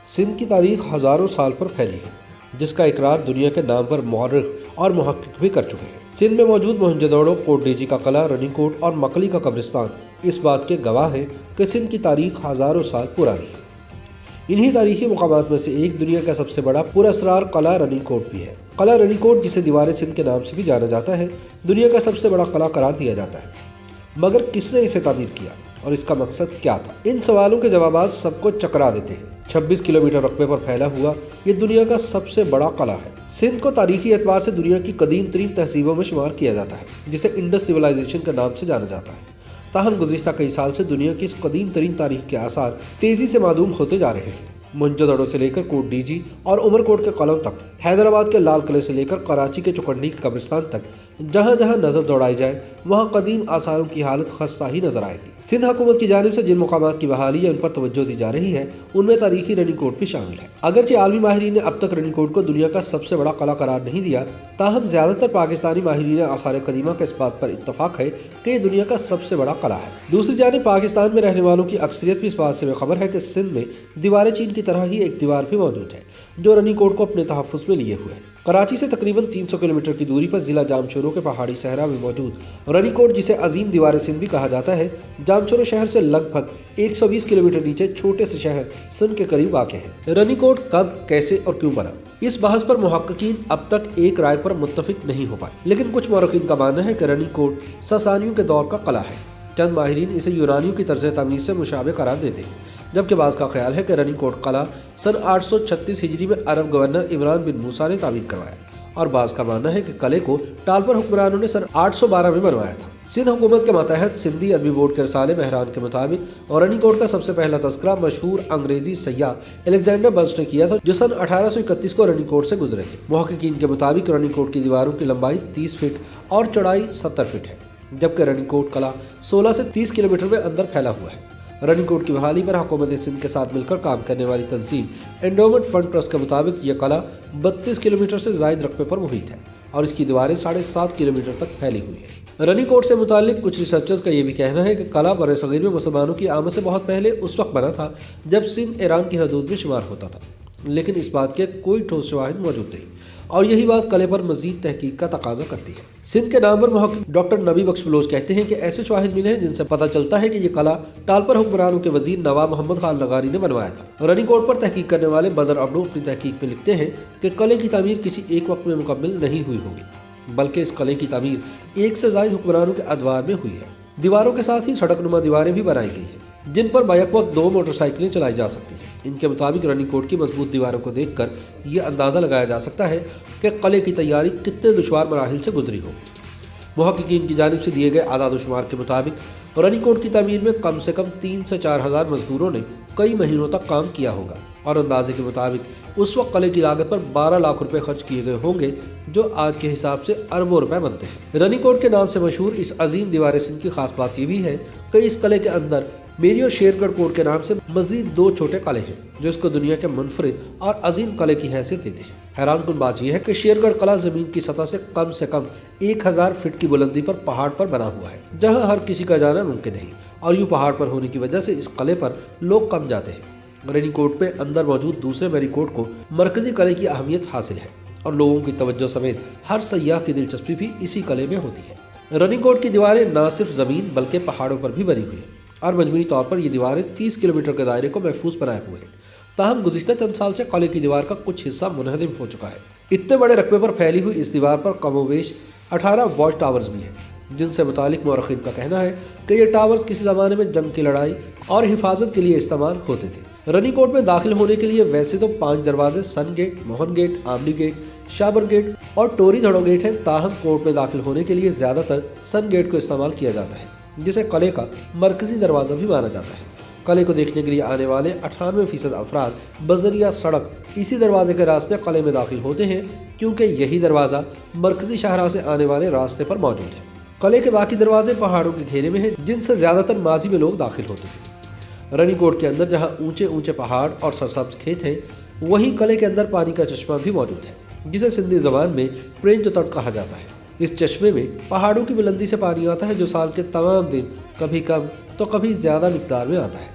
سندھ کی تاریخ ہزاروں سال پر پھیلی ہے، جس کا اقرار دنیا کے نامور مورخ اور محقق بھی کر چکے ہیں۔ سندھ میں موجود موہنجودڑو، کوٹ ڈیجی کا قلعہ، رنی کوٹ اور مکلی کا قبرستان اس بات کے گواہ ہیں کہ سندھ کی تاریخ ہزاروں سال پرانی ہے۔ انہی تاریخی مقامات میں سے ایک دنیا کا سب سے بڑا پراسرار قلعہ رنی کوٹ بھی ہے۔ قلعہ رنی کوٹ، جسے دیوار سندھ کے نام سے بھی جانا جاتا ہے، دنیا کا سب سے بڑا قلعہ قرار دیا جاتا ہے۔ مگر کس نے اسے تعمیر کیا اور اس کا مقصد کیا تھا؟ ان سوالوں کے جوابات سب کو چکرا دیتے ہیں۔ 26 کلومیٹر رقبے پر پھیلا ہوا یہ دنیا کا سب سے بڑا قلعہ ہے۔ سندھ کو تاریخی اعتبار سے دنیا کی قدیم ترین تہذیبوں میں شمار کیا جاتا ہے، جسے انڈس سویلائزیشن کے نام سے جانا جاتا ہے۔ تاہم گزشتہ کئی سال سے دنیا کی اس قدیم ترین تاریخ کے آثار تیزی سے معدوم ہوتے جا رہے ہیں۔ موہنجودڑو سے لے کر کوٹ ڈیجی اور عمر کوٹ کے قلعوں تک، حیدرآباد کے لال قلعے سے لے کر کراچی کے چوکنڈی کے قبرستان تک، جہاں جہاں نظر دوڑائی جائے وہاں قدیم آثاروں کی حالت خستہ ہی نظر آئے گی۔ سندھ حکومت کی جانب سے جن مقامات کی بحالی یا ان پر توجہ دی جا رہی ہے، ان میں تاریخی رنی کوٹ بھی شامل ہے۔ اگرچہ عالمی ماہرین نے اب تک رنی کوٹ کو دنیا کا سب سے بڑا قلعہ قرار نہیں دیا، تاہم زیادہ تر پاکستانی ماہرین آثار قدیمہ کا اس بات پر اتفاق ہے کہ یہ دنیا کا سب سے بڑا قلعہ ہے۔ دوسری جانب پاکستان میں رہنے والوں کی اکثریت بھی اس بات سے خبر ہے کہ سندھ میں دیوار چین کی طرح ہی ایک دیوار بھی موجود ہے، جو رنی کوٹ کو اپنے تحفظ میں لیے ہوئے ہے۔ کراچی سے تقریباً 300 کلومیٹر کی دوری پر ضلع جامچورو کے پہاڑی صحرا میں موجود رنی کوٹ، جسے عظیم دیوار سندھ بھی کہا جاتا ہے، جامچورو شہر سے لگ بھگ 120 کلومیٹر نیچے چھوٹے سے شہر سندھ کے قریب واقع ہے۔ رنی کوٹ کب، کیسے اور کیوں بنا، اس بحث پر محققین اب تک ایک رائے پر متفق نہیں ہو پائے، لیکن کچھ مورخین کا ماننا ہے کہ رنی کوٹ ساسانیوں کے دور کا قلعہ ہے۔ چند ماہرین اسے یونانیوں کی طرز تعمیر سے مشابہ قرار دیتے ہیں، جبکہ بعض کا خیال ہے کہ رنی کوٹ قلعہ سن 836 ہجری میں عرب گورنر عمران بن موسیٰ نے تعمیر کروایا، اور بعض کا ماننا ہے کہ قلعے کو ٹالپر حکمرانوں نے سن 812 میں بنوایا تھا۔ سندھ حکومت کے ماتحت سندھی ادبی بورڈ کے رسالے مہران کے مطابق اور رنی کوٹ کا سب سے پہلا تذکرہ مشہور انگریزی سیاح الیگزینڈر برنز نے کیا تھا، جو سن 1831 کو رنی کوٹ سے گزرے تھے۔ محققین کے مطابق رنی کوٹ کی دیواروں کی لمبائی 30 فٹ اور چوڑائی 70 فٹ ہے، جبکہ رنی کوٹ قلعہ 16 سے 30 کلومیٹر میں اندر پھیلا ہوا ہے۔ رنی کوٹ کی بحالی پر حکومت سندھ کے ساتھ مل کر کام کرنے والی تنظیم انڈومنٹ فنڈ ٹرسٹ کے مطابق یہ قلعہ 32 کلومیٹر سے زائد رقبے پر محیط ہے اور اس کی دیواریں 7.5 کلومیٹر تک پھیلی ہوئی ہیں۔ رنی کوٹ سے متعلق کچھ ریسرچرز کا یہ بھی کہنا ہے کہ قلعہ برصغیر میں مسلمانوں کی آمد سے بہت پہلے اس وقت بنا تھا جب سندھ ایران کی حدود میں شمار ہوتا تھا، لیکن اس بات کے کوئی ٹھوس شواہد موجود نہیں، اور یہی بات قلعے پر مزید تحقیق کا تقاضا کرتی ہے۔ سندھ کے نامور محقق ڈاکٹر نبی بخش بلوچ کہتے ہیں کہ ایسے شواہد ملے ہیں جن سے پتہ چلتا ہے کہ یہ قلعہ ٹالپر حکمرانوں کے وزیر نواب محمد خان لغاری نے بنوایا تھا۔ رنی کوٹ پر تحقیق کرنے والے بدر ابڑو اپنی تحقیق میں لکھتے ہیں کہ قلعے کی تعمیر کسی ایک وقت میں مکمل نہیں ہوئی ہوگی، بلکہ اس قلعے کی تعمیر ایک سے زائد حکمرانوں کے ادوار میں ہوئی ہے۔ دیواروں کے ساتھ ہی سڑک نما دیواریں بھی بنائی گئی ہیں، جن پر بیک وقت 2 موٹر سائیکلیں چلائی جا سکتی ہیں۔ ان کے مطابق رنی کوٹ کی مضبوط دیواروں کو دیکھ کر یہ اندازہ لگایا جا سکتا ہے کہ قلعے کی تیاری کتنے دشوار مراحل سے گزری ہوگی۔ محققین کی جانب سے دیے گئے اعداد و شمار کے مطابق رنی کوٹ کی تعمیر میں کم سے کم 3 سے 4 ہزار مزدوروں نے کئی مہینوں تک کام کیا ہوگا، اور اندازے کے مطابق اس وقت قلعے کی لاگت پر 12 لاکھ روپے خرچ کیے گئے ہوں گے، جو آج کے حساب سے اربوں روپے بنتے ہیں۔ رنی کوٹ کے نام سے مشہور اس عظیم دیوار سندھ کی خاص بات یہ بھی ہے کہ اس قلعے کے اندر میری اور شیر گڑھ کوٹ کے نام سے مزید 2 چھوٹے قلعے ہیں، جو اس کو دنیا کے منفرد اور عظیم قلعے کی حیثیت دیتے ہیں۔ حیران کن بات یہ ہے کہ شیر گڑھ قلعہ زمین کی سطح سے کم 1000 فٹ کی بلندی پر پہاڑ پر بنا ہوا ہے، جہاں ہر کسی کا جانا ممکن نہیں، اور یوں پہاڑ پر ہونے کی وجہ سے اس قلعے پر لوگ کم جاتے ہیں۔ رنی کوٹ میں اندر موجود دوسرے میری کوٹ کو مرکزی قلعے کی اہمیت حاصل ہے، اور لوگوں کی توجہ سمیت ہر سیاح کی دلچسپی بھی اسی قلعے میں ہوتی ہے۔ رنی کوٹ کی دیواریں نہ صرف زمین بلکہ پہاڑوں پر بھی بنی ہوئی ہیں، اور مجموعی طور پر یہ دیواریں 30 کلومیٹر کے دائرے کو محفوظ بنائے ہوئے ہیں۔ تاہم گزشتہ چند سال سے قلعے کی دیوار کا کچھ حصہ منہدم ہو چکا ہے۔ اتنے بڑے رقبے پر پھیلی ہوئی اس دیوار پر کم و بیش 18 واچ ٹاورز بھی ہیں، جن سے متعلق مورخین کا کہنا ہے کہ یہ ٹاورز کسی زمانے میں جنگ کی لڑائی اور حفاظت کے لیے استعمال ہوتے تھے۔ رنی کوٹ میں داخل ہونے کے لیے ویسے تو 5 دروازے سن گیٹ، موہن گیٹ، آملی گیٹ، شابر گیٹ اور ٹوری دھڑو گیٹ ہیں، تاہم کوٹ میں داخل ہونے کے لیے زیادہ تر سن گیٹ کو استعمال کیا جاتا ہے، جسے قلعے کا مرکزی دروازہ بھی مانا جاتا ہے۔ قلعے کو دیکھنے کے لیے آنے والے 98% افراد بذریعہ سڑک اسی دروازے کے راستے قلعے میں داخل ہوتے ہیں، کیونکہ یہی دروازہ مرکزی شاہراہ سے آنے والے راستے پر موجود ہے۔ قلعے کے باقی دروازے پہاڑوں کے گھیرے میں ہیں، جن سے زیادہ تر ماضی میں لوگ داخل ہوتے تھے۔ رنی کوٹ کے اندر جہاں اونچے پہاڑ اور سرسبز کھیت ہیں، وہیں قلعے کے اندر پانی کا چشمہ بھی موجود ہے، جسے سندھی زبان میں پرنج تٹ کہا جاتا ہے۔ اس چشمے میں پہاڑوں کی بلندی سے پانی آتا ہے، جو سال کے تمام دن کبھی کم تو کبھی زیادہ مقدار میں آتا ہے۔